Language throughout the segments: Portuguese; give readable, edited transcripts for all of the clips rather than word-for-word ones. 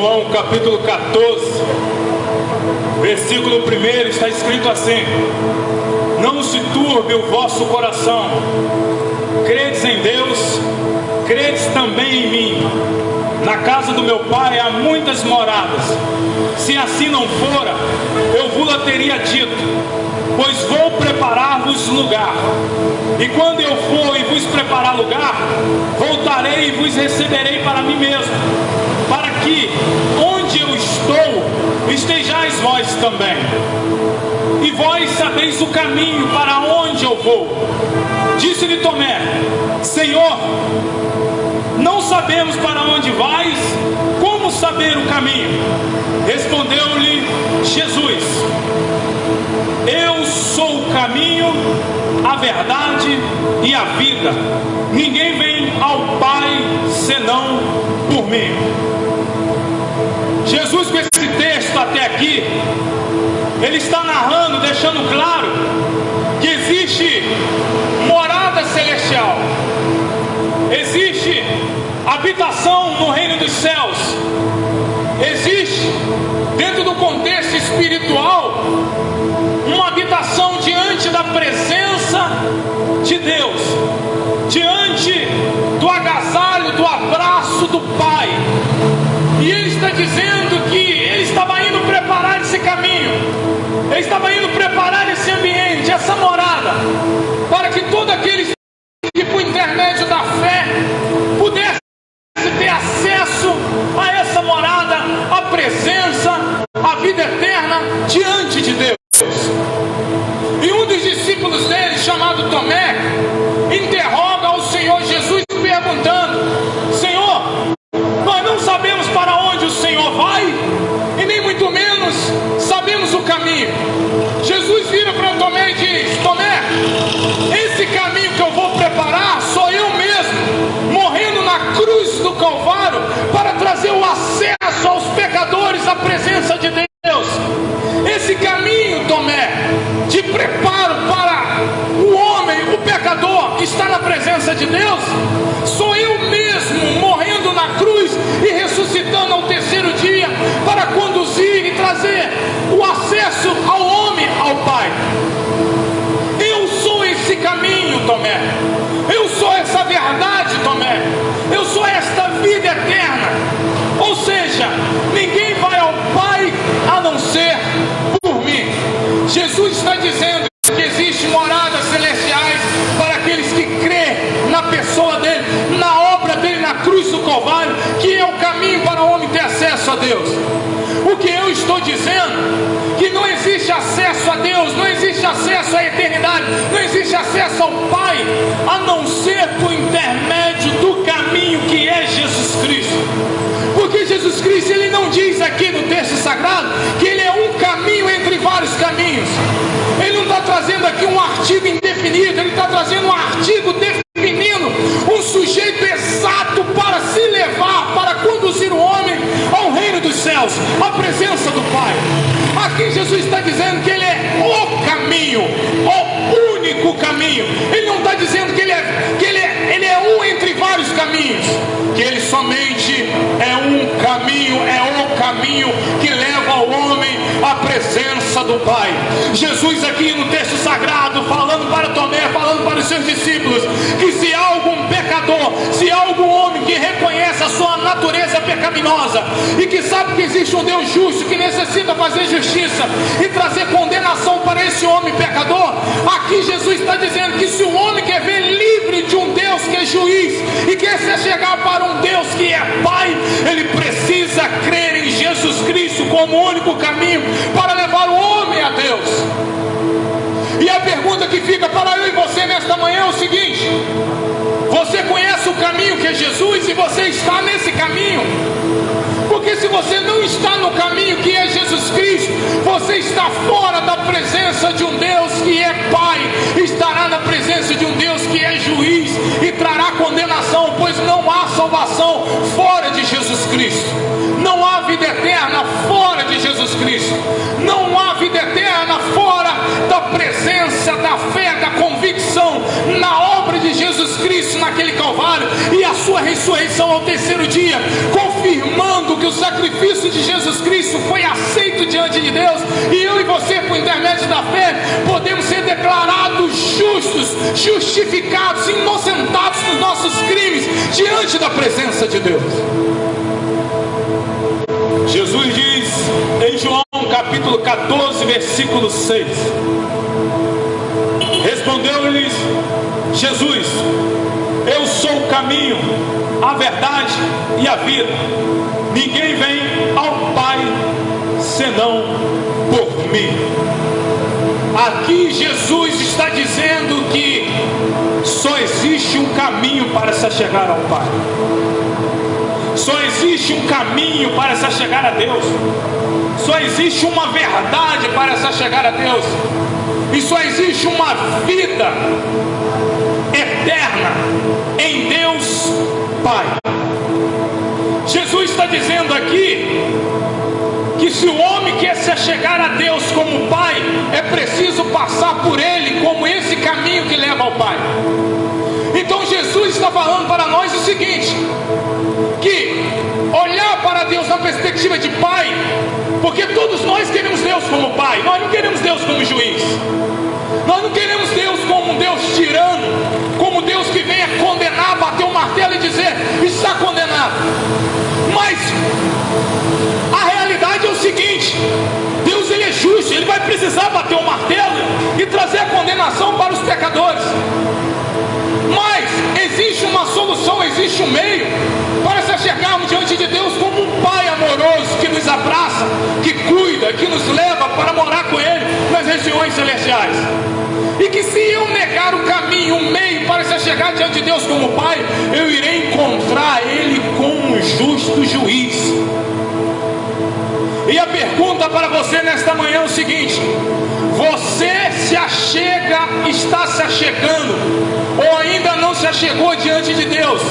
João capítulo 14, versículo 1, está escrito assim: não se turbe o vosso coração, credes em Deus, credes também em mim. Na casa do meu pai há muitas moradas. Se assim não fora, eu vos teria dito, pois vou preparar-vos lugar. E quando eu for e vos preparar lugar, voltarei e vos receberei para mim mesmo, para que onde eu estou, estejais vós também. E vós sabeis o caminho para onde eu vou. Disse-lhe Tomé: Senhor, não sabemos para onde vais, como saber o caminho? Respondeu-lhe Jesus: eu sou o caminho, a verdade e a vida. Ninguém vem ao Pai senão por mim. Jesus, com esse texto até aqui, ele está narrando, deixando claro que existe morada celestial, existe habitação no reino dos céus, existe dentro do contexto espiritual uma habitação diante da presença de Deus, diante do agasalho, do abraço do Pai. E ele está dizendo que ele estava indo preparar esse caminho, ele estava indo preparar esse ambiente, essa morada, para que todo aquele que por intermédio da fé pudesse ter acesso a essa morada, a presença, a vida eterna diante de Deus. E um dos discípulos dele, chamado Tomé, interroga ao Senhor Jesus perguntando: Senhor, nós não sabemos para onde o Senhor vai e nem muito menos sabemos o caminho. Jesus vira para Tomé e diz: Tomé, esse caminho que eu vou preparar sou eu mesmo, morrendo na cruz do Calvário para trazer o acesso aos pecadores à presença de Deus. Esse caminho, Tomé, de preparo para o homem, o pecador, estar na presença de Deus, sou eu mesmo morrendo na cruz e ressuscitando ao terceiro dia para conduzir e trazer o acesso ao homem, ao Pai. Eu sou esse caminho, Tomé. Eu sou essa verdade, Tomé. Eu sou esta vida eterna. Ou seja, ninguém vai ao Pai a não ser por mim. Jesus está dizendo que existem moradas celestiais para aqueles que crêem na pessoa dele, na obra dele na cruz do Calvário, que é o caminho para o homem ter acesso a Deus. O que eu estou dizendo, que não existe acesso a Deus, não existe acesso à eternidade, não existe acesso ao Pai, a não ser por intermédio do caminho que é Jesus Cristo. Porque Jesus Cristo, ele não diz aqui no texto sagrado que ele é um caminho entre vários caminhos. Ele não está trazendo aqui um artigo indefinido, ele está trazendo um artigo definindo um sujeito exato para se levar, para conduzir o homem ao reino dos céus, à presença do Pai. Aqui Jesus está dizendo que ele é o caminho, o único caminho. Ele não está dizendo que ele é um entre vários caminhos, que ele somente é um caminho, é o caminho que leva ao homem à presença do Pai. Jesus aqui no texto sagrado, falando para Tomé, falando para os seus discípulos, que se há algum pecador, se há algum homem que reconhece a sua natureza pecaminosa e que sabe que existe um Deus justo que necessita fazer justiça e trazer condenação para esse homem pecador, aqui Jesus está dizendo que se o homem quer ver livre de um Deus que é juiz e quer se chegar para um Deus que é Pai, ele precisa crer em Jesus Cristo como o único caminho para levar o homem a Deus. E a pergunta que fica para eu e você nesta manhã é o seguinte: você conhece o caminho que é Jesus e você está nesse caminho? Porque se você não está no caminho que é Jesus Cristo, você está fora da presença de um Deus que é Pai, estará na presença de um Deus que é juiz e trará condenação, pois não há salvação fora de Jesus Cristo, não há vida eterna fora de Jesus Cristo, não há vida eterna fora da presença, da fé, da convicção na obra de Jesus Cristo naquele Calvário e a sua ressurreição ressurreição ao terceiro dia, confirmando que o sacrifício de Jesus Cristo foi aceito diante de Deus, e eu e você, por intermédio da fé, podemos ser declarados justos, justificados, inocentados dos nossos crimes diante da presença de Deus. Jesus diz em João capítulo 14, versículo 6: respondeu-lhes Jesus: eu sou o caminho, a verdade e a vida. Ninguém vem ao Pai senão por mim. Aqui Jesus está dizendo que só existe um caminho para se chegar ao Pai. Só existe um caminho para se chegar a Deus. Só existe uma verdade para se chegar a Deus. E só existe uma vida eterna em Deus Pai. Jesus está dizendo aqui que se o homem quer se chegar a Deus como Pai, é preciso passar por Ele como esse caminho que leva ao Pai. Então Jesus está falando para nós o seguinte, que olhar para Deus na perspectiva de Pai, porque todos nós queremos Deus como Pai, nós não queremos Deus como juiz, nós não queremos Deus como um Deus tirano, como Deus que venha condenar, bater o martelo e dizer, está condenado. Mas a realidade é o seguinte, Deus ele é justo, ele vai precisar bater o martelo e trazer a condenação para os pecadores. Mas existe uma solução, existe um meio para se chegarmos diante de Deus como um Pai amoroso que nos abraça, que cuida, que nos leva para morar com Ele nas regiões celestiais. E que se eu negar o caminho, o meio para se chegar diante de Deus como Pai, eu irei encontrar Ele como um justo juiz. E a pergunta para você nesta manhã é o seguinte: você se achega, está se achegando, ou ainda não se achegou diante de Deus?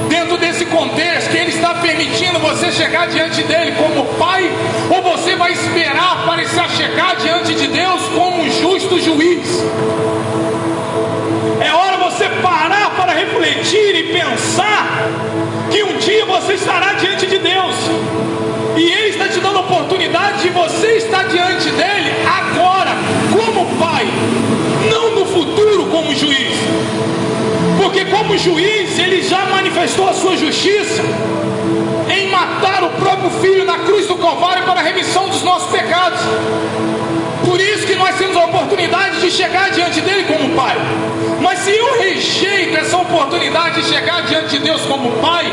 Dentro desse contexto, que Ele está permitindo você chegar diante dEle como Pai, ou você vai esperar para se achegar diante de Deus como um justo juiz? É hora você parar para refletir e pensar que um dia você estará diante de Deus, e Ele está te dando a oportunidade de você estar diante dEle agora como Pai, não no futuro como juiz. Porque como juiz, Ele já manifestou a sua justiça em matar o próprio Filho na cruz do Calvário para a remissão dos nossos pecados. Por isso que nós temos a oportunidade de chegar diante dEle como Pai. Mas se eu rejeito essa oportunidade de chegar diante de Deus como Pai,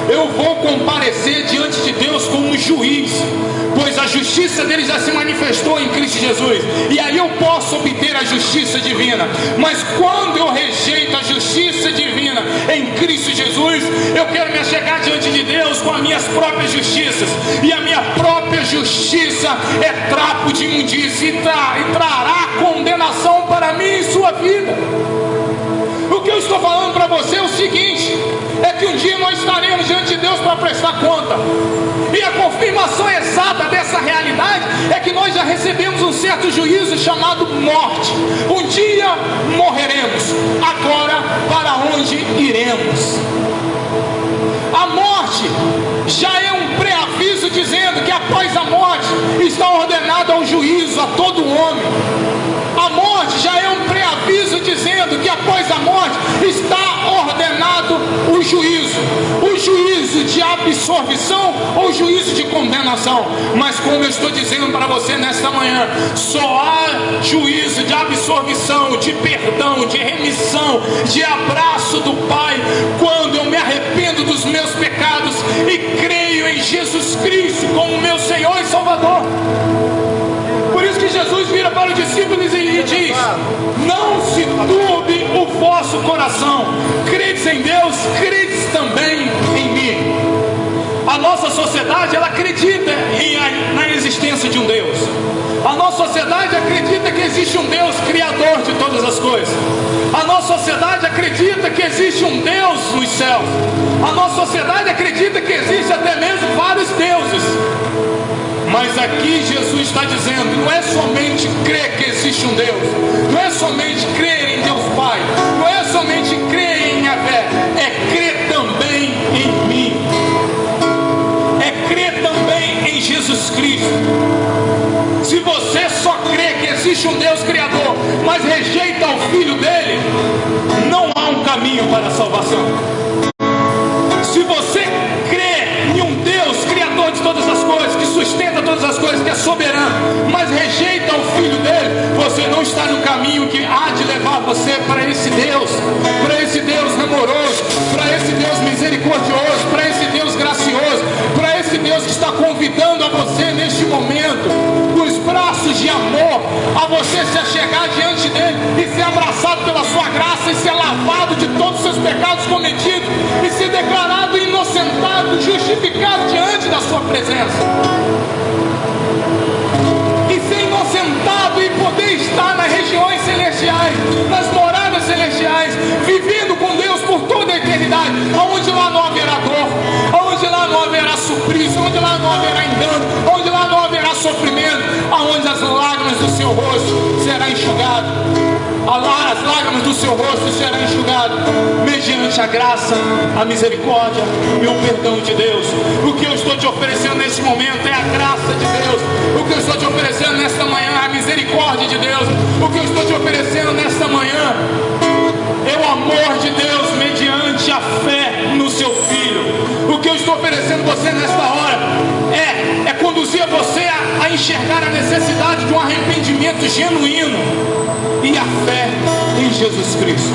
eu vou comparecer diante de Deus como juiz, pois a justiça dele já se manifestou em Cristo Jesus, e aí eu posso obter a justiça divina. Mas quando eu rejeito a justiça divina em Cristo Jesus, eu quero me achegar diante de Deus com as minhas próprias justiças, e a minha própria justiça é trapo de imundícia e trará condenação para mim e sua vida. O que eu estou falando para você é o seguinte, é que um dia nós estaremos diante de Deus para prestar conta, e a confirmação exata dessa realidade é que nós já recebemos um certo juízo chamado morte. Um dia morreremos, agora para onde iremos? A morte já é um pré-aviso dizendo que após a morte está ordenado ao juízo a todo homem. A morte já é um pré-aviso dizendo que após a morte está ordenado o juízo de absolvição ou juízo de condenação. Mas como eu estou dizendo para você nesta manhã, só há juízo de absolvição, de perdão, de remissão, de abraço do Pai, quando eu me arrependo dos meus pecados e creio em Jesus Cristo como meu Senhor e Salvador. Por isso que Jesus vira para os discípulos e diz: não se turbe o vosso coração, credes em Deus, credes também em mim. A nossa sociedade, ela acredita na existência de um Deus. A nossa sociedade acredita que existe um Deus criador de todas as coisas. A nossa sociedade acredita que existe um Deus nos céus. A nossa sociedade acredita que existe até mesmo vários deuses. Mas Mas aqui Jesus está dizendo, não é somente crer que existe um Deus, não é somente crer em Deus Pai, não é somente crer em Yahvé, é crer também em mim, é crer também em Jesus Cristo. Se você só crê que existe um Deus Criador, mas rejeita o Filho dele, não há um caminho para a salvação. Se você crê em um Deus Criador de todas as coisas, que sustenta todas as coisas, que é soberano, mas rejeita o Filho dele, você não está no caminho que há de levar você para esse Deus amoroso, para esse Deus misericordioso, para esse Deus gracioso, para esse Deus que está convidando a você neste momento, nos braços de amor, a você se achegar diante dele e ser abraçado pela sua graça e ser lavado de todos os seus pecados cometidos e ser declarado inocentado, justificado diante da sua presença, e ser inocentado e poder estar nas regiões celestiais, nas moradas celestiais, vivendo com Deus por toda a eternidade, onde lá não haverá dor, onde lá não haverá suplício, onde lá não haverá engano, onde lá não haverá sofrimento, aonde as lágrimas do seu rosto serão enxugadas, as lágrimas do seu rosto serão enxugadas mediante a graça, a misericórdia e o perdão de Deus. O que eu estou te oferecendo nesse momento é a graça de Deus. O que eu estou te oferecendo nesta manhã é a misericórdia de Deus. O que eu estou te oferecendo nesta manhã é o amor de Deus mediante a fé no seu Filho. O que eu estou oferecendo você nesta hora é conduzir você a enxergar a necessidade de um arrependimento genuíno e a fé em Jesus Cristo.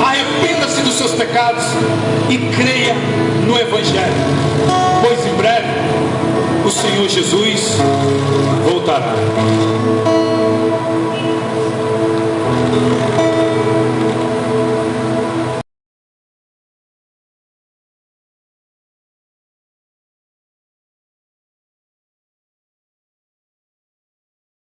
Arrependa-se dos seus pecados e creia no Evangelho, pois em breve o Senhor Jesus voltará.